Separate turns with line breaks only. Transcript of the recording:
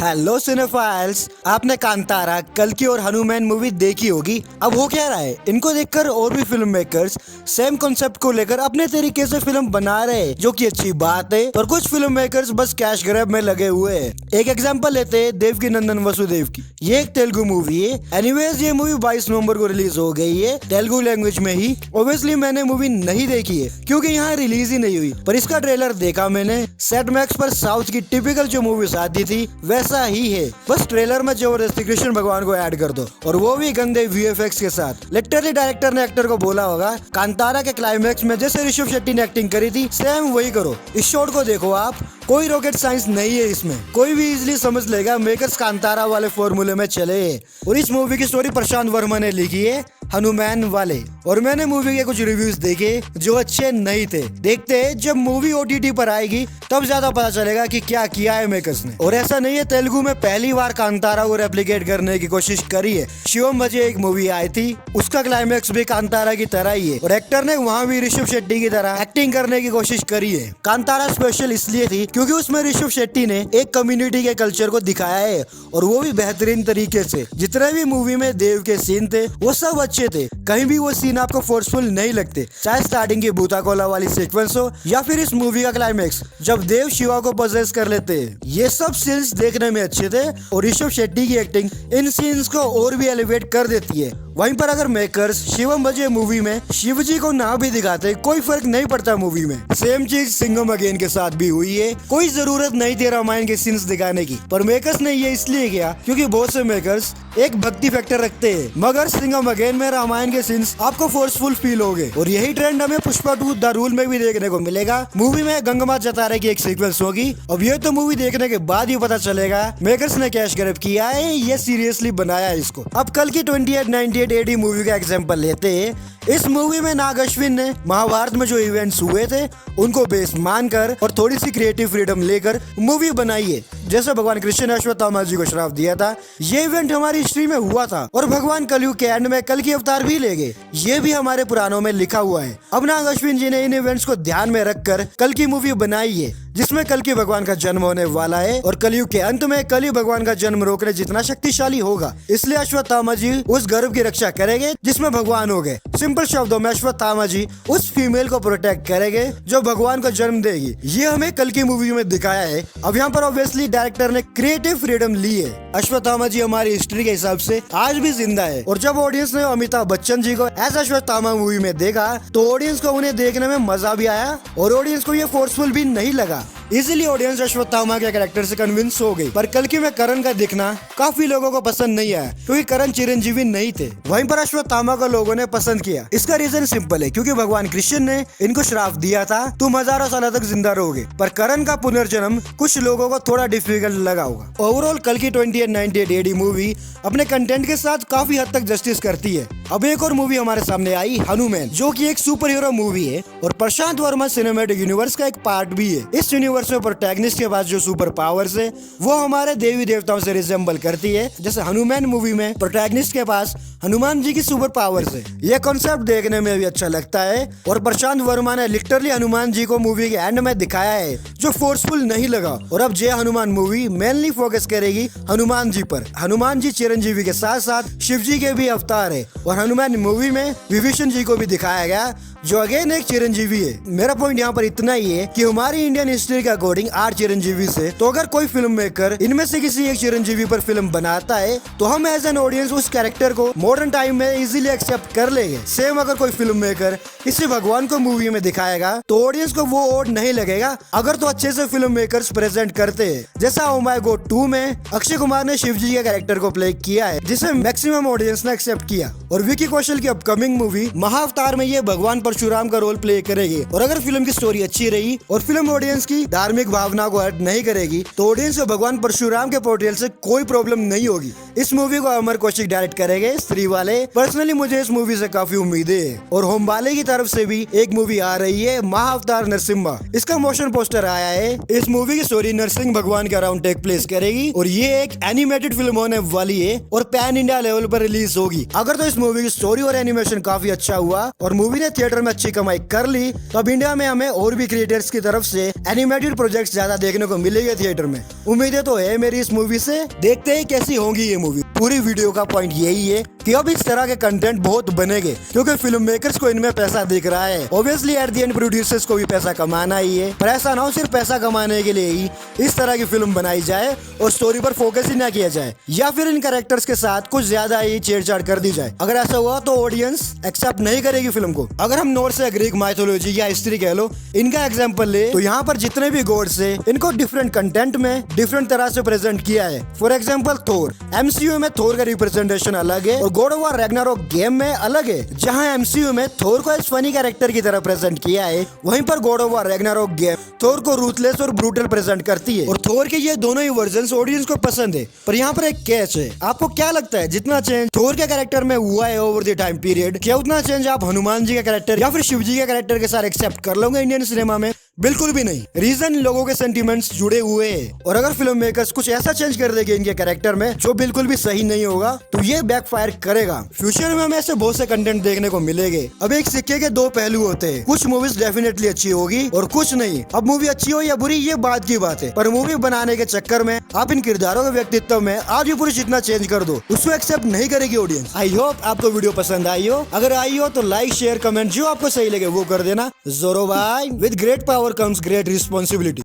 Hello cinephiles, आपने कांतारा, कल्कि और हनुमान मूवी देखी होगी। अब हो क्या रहा है, इनको देखकर और भी फिल्म मेकर्स सेम कॉन्सेप्ट को लेकर अपने तरीके से फिल्म बना रहे हैं, जो कि अच्छी बात है। पर कुछ फिल्म मेकर्स बस कैश ग्रैब में लगे हुए हैं। एक एग्जांपल लेते हैं देवकी नंदन वसुदेव की। ये एक तेलुगु मूवी है। एनीवेज ये मूवी 22 नवंबर को रिलीज हो गई है, तेलुगु लैंग्वेज में ही। ऑब्वियसली मैंने मूवी नहीं देखी है क्योंकि यहाँ रिलीज ही नहीं हुई, पर इसका ट्रेलर देखा मैंने। सेट मैक्स पर साउथ की टिपिकल जो मूवीज आती थी वैसा ही है, बस ट्रेलर में जबरदस्ती कृष्ण भगवान को ऐड कर दो, और वो भी गंदे वीएफएक्स के साथ। लिटरली डायरेक्टर ने एक्टर को बोला होगा कांतारा के क्लाइमैक्स में जैसे ऋषभ शेट्टी ने एक्टिंग करी थी सेम वही करो। इस शॉट को देखो आप, कोई रॉकेट साइंस नहीं है इसमें, कोई भी इजीली समझ लेगा मेकर्स कांतारा वाले फॉर्मूले में चले। और इस मूवी की स्टोरी प्रशांत वर्मा ने लिखी है, हनुमान वाले। और मैंने मूवी के कुछ रिव्यूज देखे जो अच्छे नहीं थे। देखते हैं जब मूवी ओटीटी पर आएगी तब ज्यादा पता चलेगा कि क्या किया है मेकर्स ने। और ऐसा नहीं है तेलुगु में पहली बार कांतारा को रेप्लिकेट करने की कोशिश करी है। शिवम बजे एक मूवी आई थी, उसका क्लाइमैक्स भी कांतारा की तरह ही है, और एक्टर ने वहाँ भी ऋषभ शेट्टी की तरह एक्टिंग करने की कोशिश करी है। कांतारा स्पेशल इसलिए थी क्योंकि उसमें ऋषभ शेट्टी ने एक कम्युनिटी के कल्चर को दिखाया है, और वो भी बेहतरीन तरीके से। जितने भी मूवी में देव के सीन थे वो सब अच्छे थे, कहीं भी वो सीन आपको फोर्सफुल नहीं लगते। चाहे स्टार्टिंग की भूता कोला वाली सीक्वेंस हो या फिर इस मूवी का क्लाइमैक्स जब देव शिवा को पजेस कर लेते हैं, ये सब सीन्स देखने में अच्छे थे। और ऋषभ शेट्टी की एक्टिंग इन सीन्स को और भी एलिवेट कर देती है। वहीं पर अगर मेकर्स शिवम बजे मूवी में शिव जी को ना भी दिखाते कोई फर्क नहीं पड़ता मूवी में। सेम चीज सिंघम अगेन के साथ भी हुई है। कोई जरूरत नहीं थी रामायण के सीन्स दिखाने की, पर मेकर्स ने ये इसलिए किया क्योंकि बहुत से मेकर्स एक भक्ति फैक्टर रखते हैं। मगर सिंघम अगेन में रामायण के सीन्स आपको फोर्सफुल फील होंगे, और यही ट्रेंड हमें पुष्पा 2 द रूल में भी देखने को मिलेगा। मूवी में गंगमा जतारे की एक सीक्वेंस होगी। अब ये तो मूवी देखने के बाद ही पता चलेगा मेकर्स ने कैश ग्रैब किया है, ये सीरियसली बनाया है इसको। अब कल की 2898 AD मूवी का एग्जांपल लेते हैं। इस मूवी में नाग अश्विन ने महाभारत में जो इवेंट्स हुए थे उनको बेस मानकर और थोड़ी सी क्रिएटिव फ्रीडम लेकर मूवी बनाई है। जैसे भगवान कृष्ण ने अश्वत्थामा जी को श्राप दिया था, ये इवेंट हमारी हिस्ट्री में हुआ था, और भगवान कलयुग के एंड में कल की अवतार भी ले गए, ये भी हमारे पुराणों में लिखा हुआ है। अब नाग अश्विन जी ने इन इवेंट्स को ध्यान में रखकर कल की मूवी बनाई है, जिसमें कल की भगवान का जन्म होने वाला है, और कलयुग के अंत में कल भगवान का जन्म रोकने जितना शक्तिशाली होगा, इसलिए अश्वत्थामा जी उस गर्भ की रक्षा करेंगे जिसमें भगवान हो गए। सिंपल शब्दों में अश्वत्थामा जी उस फीमेल को प्रोटेक्ट करेंगे जो भगवान को जन्म देगी। ये हमें कल की मूवी में दिखाया है। अब यहाँ पर ऑब्वियसली डायरेक्टर ने क्रिएटिव फ्रीडम ली है। अश्वत्थामा जी हमारी हिस्ट्री के हिसाब से आज भी जिंदा है, और जब ऑडियंस ने अमिताभ बच्चन जी को एज अश्वत्थामा मूवी में देखा तो ऑडियंस को उन्हें देखने में मजा भी आया, और ऑडियंस को ये फोर्सफुल भी नहीं लगा। इजीली ऑडियंस अश्वत्थामा के कैरेक्टर से कन्विंस हो गई। पर कल्कि में करण का दिखना काफी लोगों को पसंद नहीं आया क्योंकि करण चिरंजीवी नहीं थे। वहीं पर अश्वत्थामा को लोगों ने पसंद किया। इसका रीजन सिंपल है, क्योंकि भगवान कृष्ण ने इनको श्राप दिया था तुम हजारों सालों तक जिंदा रहोगे। पर करण का पुनर्जन्म कुछ लोगों को थोड़ा डिफिकल्ट लगा होगा। ओवरऑल कल्कि 2898 AD मूवी अपने कंटेंट के साथ काफी हद तक जस्टिस करती है। अब एक और मूवी हमारे सामने आई, हनुमान, जो कि एक सुपर हीरो मूवी है और प्रशांत वर्मा सिनेमैटिक यूनिवर्स का एक पार्ट भी है। इस यूनिवर्स में प्रोटैगनिस्ट के पास जो सुपर पावर्स है वो हमारे देवी देवताओं से रिजेंबल करती है। जैसे हनुमान मूवी में प्रोटैगनिस्ट के पास हनुमान जी की सुपर पावर्स है। यह कॉन्सेप्ट देखने में भी अच्छा लगता है, और प्रशांत वर्मा ने लिटरली हनुमान जी को मूवी के एंड में दिखाया है जो फोर्सफुल नहीं लगा। और अब जय हनुमान मूवी मेनली फोकस करेगी हनुमान जी पर। हनुमान जी चिरंजीवी के साथ साथ शिव जी के भी अवतार है, और हनुमान मूवी में विभीषण जी को भी दिखाया गया जो अगेन एक चिरंजीवी है। मेरा पॉइंट यहाँ पर इतना ही है कि हमारी इंडियन हिस्ट्री के अकॉर्डिंग 8 चिरंजीवी से, तो अगर कोई फिल्म मेकर इनमें से किसी एक चिरंजीवी पर फिल्म बनाता है तो हम एज एन ऑडियंस उस कैरेक्टर को मॉडर्न टाइम में इजीली एक्सेप्ट कर लेंगे। सेम अगर कोई फिल्म मेकर किसी भगवान को मूवी में दिखाएगा तो ऑडियंस को वो ओड नहीं लगेगा, अगर तो अच्छे से फिल्म मेकर्स प्रेजेंट करते हैं। जैसा ओ माय गॉड 2 में अक्षय कुमार ने शिव जी के कैरेक्टर को प्ले किया है, जिसे मैक्सिमम ऑडियंस ने एक्सेप्ट किया। और विकी कौशल की अपकमिंग मूवी महाअवतार में ये भगवान परशुराम का रोल प्ले करेगी। और अगर फिल्म की स्टोरी अच्छी रही और फिल्म ऑडियंस की धार्मिक भावना को हर्ट नहीं करेगी तो ऑडियंस को भगवान परशुराम के पोर्ट्रेल से कोई प्रॉब्लम नहीं होगी। इस मूवी को अमर कौशिक डायरेक्ट करेंगे स्त्री वाले। पर्सनली मुझे इस मूवी से काफी उम्मीदें है और होम वाले की तरफ से भी एक मूवी आ रही है महाअवतार नरसिम्हा। इसका मोशन पोस्टर आया है। इस मूवी की स्टोरी नरसिंह भगवान के अराउंड टेक प्लेस करेगी और ये एक एनिमेटेड फिल्म होने वाली है और पैन इंडिया लेवल पर रिलीज होगी। अगर तो इस मूवी की स्टोरी और एनिमेशन काफी अच्छा हुआ और मूवी ने थिएटर में अच्छी कमाई कर ली तो अब इंडिया में हमें और भी क्रिएटर्स की तरफ से एनिमेटेड प्रोजेक्ट्स ज्यादा देखने को मिलेंगे थिएटर में। उम्मीदें तो है मेरी इस मूवी से, देखते हैं कैसी होंगी ये मूवी। पूरी वीडियो का पॉइंट यही है कि अब इस तरह के कंटेंट बहुत बनेंगे क्योंकि फिल्म मेकर्स को इनमें पैसा दिख रहा है। Obviously at the end producers को भी पैसा कमाना ही है, पर ऐसा ना हो सिर्फ पैसा कमाने के लिए ही इस तरह की फिल्म बनाई जाए और स्टोरी पर फोकस ही ना किया जाए या फिर इन कैरेक्टर्स के साथ कुछ ज्यादा ही छेड़छाड़ कर दी जाए। अगर ऐसा हुआ तो ऑडियंस एक्सेप्ट नहीं करेगी फिल्म को। अगर हम नॉर्थ से ग्रीक माइथोलॉजी या हिस्ट्री कह लो इनका एग्जाम्पल ले तो यहाँ पर जितने भी गॉड्स है इनको डिफरेंट कंटेंट में डिफरेंट तरह से प्रेजेंट किया है। फॉर एग्जाम्पल थोर, एमसीयू में थोर का रिप्रेजेंटेशन अलग है और God of War Ragnarok game में अलग है। जहाँ एमसीयू में थोर को एज फनी कैरेक्टर की तरह प्रेजेंट किया है, वहीं पर God of War Ragnarok game Thor को रूथलेस और ब्रूटल प्रेजेंट करती है और थोर के ये दोनों ही वर्जन्स ऑडियंस को पसंद है। पर यहाँ पर एक कैच है। आपको क्या लगता है जितना चेंज थोर के कैरेक्टर में हुआ है ओवर द टाइम पीरियड, क्या उतना चेंज आप हनुमान जी के कैरेक्टर या फिर शिव जी के कैरेक्टर के साथ एक्सेप्ट कर लोगे इंडियन सिनेमा में? बिल्कुल भी नहीं। रीजन लोगों के सेंटिमेंट्स जुड़े हुए हैं और अगर फिल्म मेकर्स कुछ ऐसा चेंज कर देंगे इनके कैरेक्टर में जो बिल्कुल भी सही नहीं होगा तो ये बैकफायर करेगा। फ्यूचर में हमें ऐसे बहुत से कंटेंट देखने को मिलेंगे। अब एक सिक्के के दो पहलू होते हैं, कुछ मूवीज डेफिनेटली अच्छी होगी और कुछ नहीं। अब मूवी अच्छी हो या बुरी ये बात की बात है, पर मूवी बनाने के चक्कर में आप इन किरदारों के व्यक्तित्व में आज भी पूरी जितना चेंज कर दो उसको एक्सेप्ट नहीं करेगी ऑडियंस। आई होप आपको वीडियो पसंद आई हो। अगर आई हो तो लाइक शेयर कमेंट जो आपको सही लगे वो कर देना। जोरो भाई, with great power comes great responsibility.